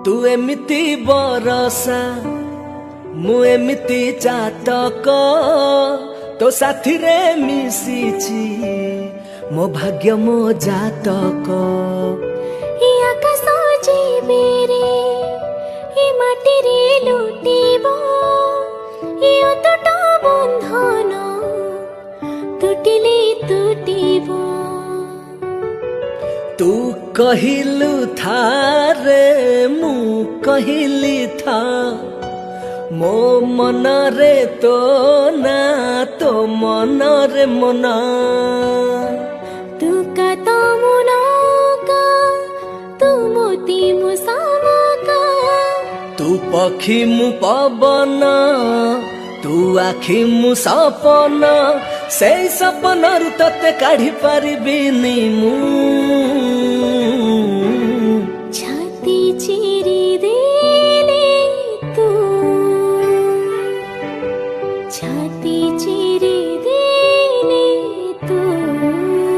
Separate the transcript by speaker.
Speaker 1: तू एमिति बरसा मु एमिति चातक तो साथी रे मिशिची मो भाग्य मो जातक
Speaker 2: आकाश जीवेरे माटी रे लुटिब अतट बंधन टूटिले टूटिब
Speaker 1: तू कहिलु था रे मु कहिली था मो मन रे तो ना तो मन रे मना
Speaker 2: तू का तो मुना का तू मोती मुसामका
Speaker 1: तू पक्षी मु पवन तू आखि मु सपन से सपन रु तते काढ़ी पारिबिनी मु
Speaker 2: छाती चिरी देले तू छाती